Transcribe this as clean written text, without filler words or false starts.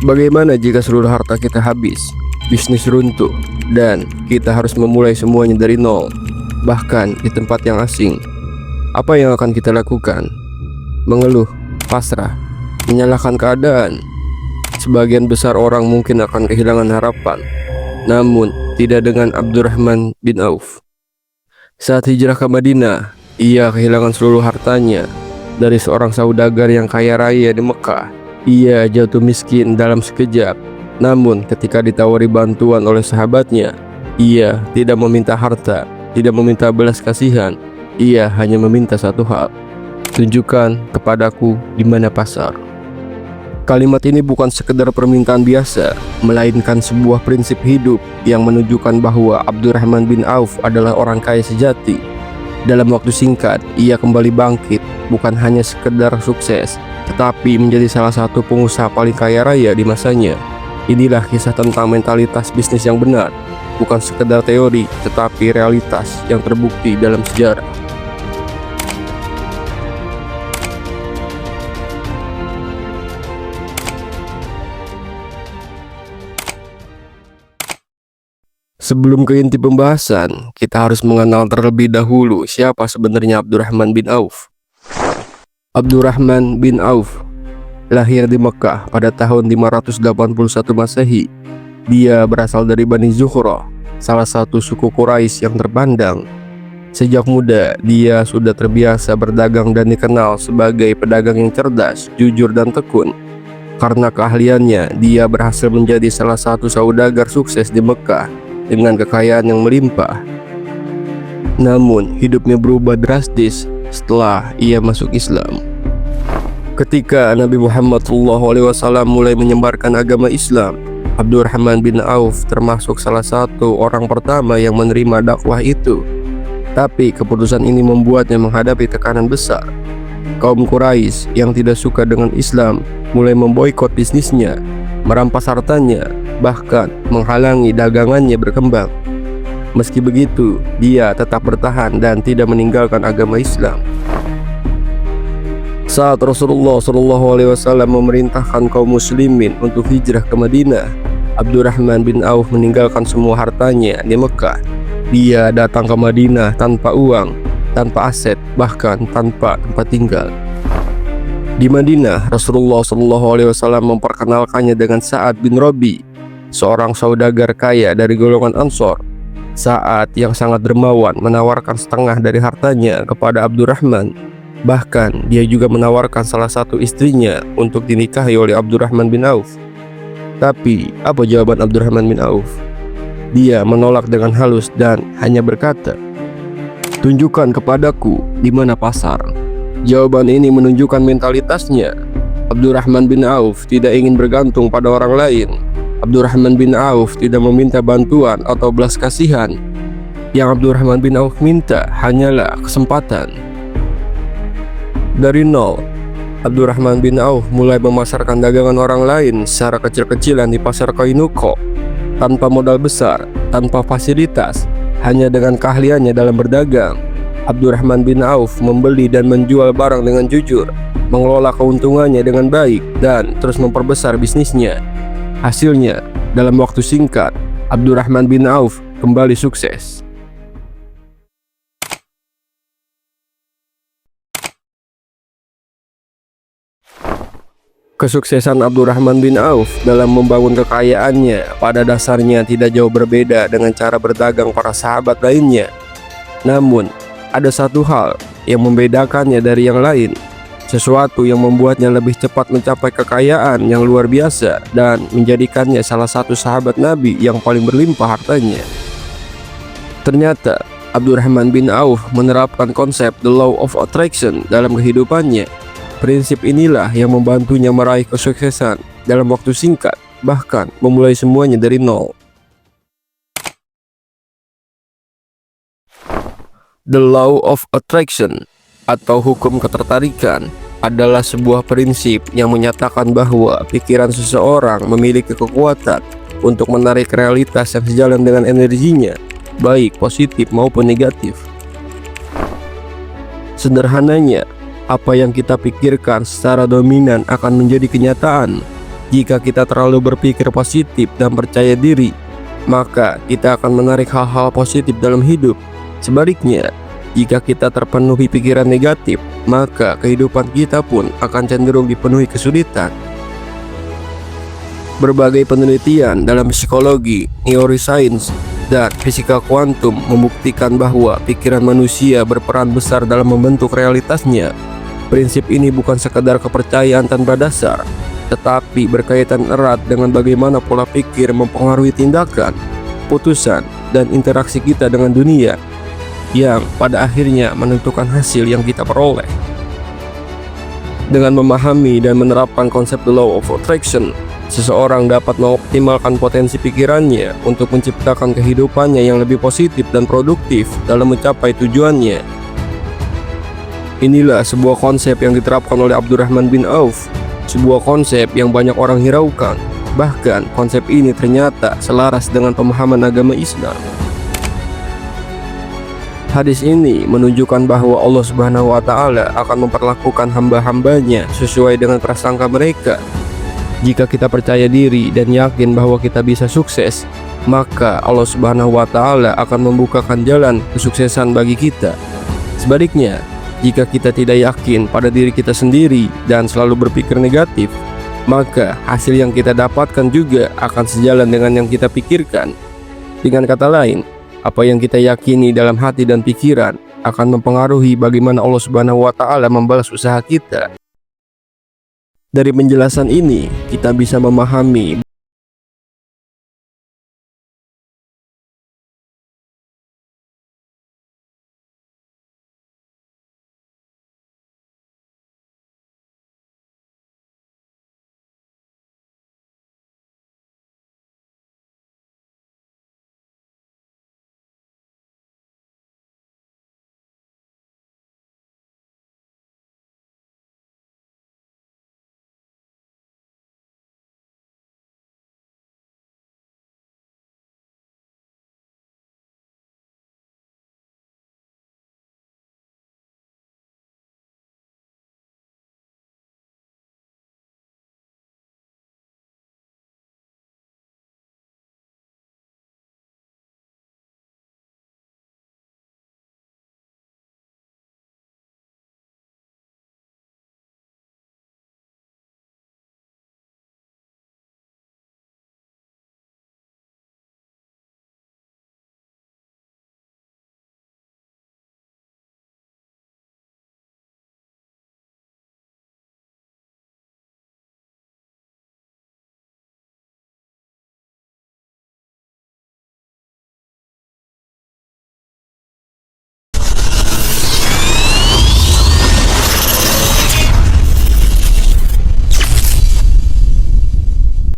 Bagaimana jika seluruh harta kita habis, bisnis runtuh, dan kita harus memulai semuanya dari nol, bahkan di tempat yang asing? Apa yang akan kita lakukan? Mengeluh, pasrah, menyalahkan keadaan? Sebagian besar orang mungkin akan kehilangan harapan, namun tidak dengan Abdurrahman bin Auf. Saat hijrah ke Madinah, ia kehilangan seluruh hartanya. Dari seorang saudagar yang kaya raya di Mekah, ia jatuh miskin dalam sekejap. Namun ketika ditawari bantuan oleh sahabatnya, ia tidak meminta harta, tidak meminta belas kasihan. Ia hanya meminta satu hal: tunjukkan kepadaku di mana pasar. Kalimat ini bukan sekedar permintaan biasa, melainkan sebuah prinsip hidup yang menunjukkan bahwa Abdurrahman bin Auf adalah orang kaya sejati. Dalam waktu singkat, ia kembali bangkit, bukan hanya sekedar sukses, tetapi menjadi salah satu pengusaha paling kaya raya di masanya. Inilah kisah tentang mentalitas bisnis yang benar, bukan sekedar teori, tetapi realitas yang terbukti dalam sejarah. Sebelum ke inti pembahasan, kita harus mengenal terlebih dahulu siapa sebenarnya Abdurrahman bin Auf. Abdurrahman bin Auf lahir di Mekah pada tahun 581 Masehi. Dia berasal dari Bani Zuhrah, salah satu suku Quraisy yang terpandang. Sejak muda, dia sudah terbiasa berdagang dan dikenal sebagai pedagang yang cerdas, jujur, dan tekun. Karena keahliannya, dia berhasil menjadi salah satu saudagar sukses di Mekah dengan kekayaan yang melimpah. Namun, hidupnya berubah drastis setelah ia masuk Islam. Ketika Nabi Muhammad SAW mulai menyebarkan agama Islam, Abdurrahman bin Auf termasuk salah satu orang pertama yang menerima dakwah itu. Tapi keputusan ini membuatnya menghadapi tekanan besar. Kaum Quraisy yang tidak suka dengan Islam mulai memboikot bisnisnya, merampas hartanya, bahkan menghalangi dagangannya berkembang. Meski begitu, dia tetap bertahan dan tidak meninggalkan agama Islam. Saat Rasulullah SAW memerintahkan kaum muslimin untuk hijrah ke Madinah, Abdurrahman bin Auf meninggalkan semua hartanya di Mekah. Dia datang ke Madinah tanpa uang, tanpa aset, bahkan tanpa tempat tinggal. Di Madinah, Rasulullah SAW memperkenalkannya dengan Sa'ad bin Rabi, seorang saudagar kaya dari golongan Ansor. Sa'ad yang sangat dermawan menawarkan setengah dari hartanya kepada Abdurrahman. Bahkan dia juga menawarkan salah satu istrinya untuk dinikahi oleh Abdurrahman bin Auf. Tapi apa jawaban Abdurrahman bin Auf? Dia menolak dengan halus dan hanya berkata, "Tunjukkan kepadaku di mana pasar." Jawaban ini menunjukkan mentalitasnya. Abdurrahman bin Auf tidak ingin bergantung pada orang lain. Abdurrahman bin Auf tidak meminta bantuan atau belas kasihan. Yang Abdurrahman bin Auf minta hanyalah kesempatan. Dari nol, Abdurrahman bin Auf mulai memasarkan dagangan orang lain secara kecil-kecilan di pasar Koinuko, tanpa modal besar, tanpa fasilitas, hanya dengan keahliannya dalam berdagang. Abdurrahman bin Auf membeli dan menjual barang dengan jujur, mengelola keuntungannya dengan baik, dan terus memperbesar bisnisnya. Hasilnya, dalam waktu singkat, Abdurrahman bin Auf kembali sukses. Kesuksesan Abdurrahman bin Auf dalam membangun kekayaannya pada dasarnya tidak jauh berbeda dengan cara berdagang para sahabat lainnya. Namun, ada satu hal yang membedakannya dari yang lain, sesuatu yang membuatnya lebih cepat mencapai kekayaan yang luar biasa dan menjadikannya salah satu sahabat Nabi yang paling berlimpah hartanya. Ternyata, Abdurrahman bin Auf menerapkan konsep The Law of Attraction dalam kehidupannya. Prinsip inilah yang membantunya meraih kesuksesan dalam waktu singkat, bahkan memulai semuanya dari nol. The Law of Attraction atau hukum ketertarikan adalah sebuah prinsip yang menyatakan bahwa pikiran seseorang memiliki kekuatan untuk menarik realitas yang sejalan dengan energinya, baik positif maupun negatif. Sederhananya, apa yang kita pikirkan secara dominan akan menjadi kenyataan. Jika kita terlalu berpikir positif dan percaya diri, maka kita akan menarik hal-hal positif dalam hidup. Sebaliknya, jika kita terpenuhi pikiran negatif, maka kehidupan kita pun akan cenderung dipenuhi kesulitan. Berbagai penelitian dalam psikologi, neuroscience, dan fisika kuantum membuktikan bahwa pikiran manusia berperan besar dalam membentuk realitasnya. Prinsip ini bukan sekadar kepercayaan tanpa dasar, tetapi berkaitan erat dengan bagaimana pola pikir mempengaruhi tindakan, putusan, dan interaksi kita dengan dunia, yang pada akhirnya menentukan hasil yang kita peroleh. Dengan memahami dan menerapkan konsep the law of attraction, seseorang dapat mengoptimalkan potensi pikirannya untuk menciptakan kehidupannya yang lebih positif dan produktif dalam mencapai tujuannya. Inilah sebuah konsep yang diterapkan oleh Abdurrahman bin Auf, sebuah konsep yang banyak orang hiraukan. Bahkan konsep ini ternyata selaras dengan pemahaman agama Islam. Hadis ini menunjukkan bahwa Allah Subhanahu wa Ta'ala akan memperlakukan hamba-hambanya sesuai dengan prasangka mereka. Jika kita percaya diri dan yakin bahwa kita bisa sukses, maka Allah Subhanahu wa Ta'ala akan membukakan jalan kesuksesan bagi kita. Sebaliknya, jika kita tidak yakin pada diri kita sendiri dan selalu berpikir negatif, maka hasil yang kita dapatkan juga akan sejalan dengan yang kita pikirkan. Dengan kata lain, apa yang kita yakini dalam hati dan pikiran akan mempengaruhi bagaimana Allah Subhanahu wa Ta'ala membalas usaha kita. Dari penjelasan ini, kita bisa memahami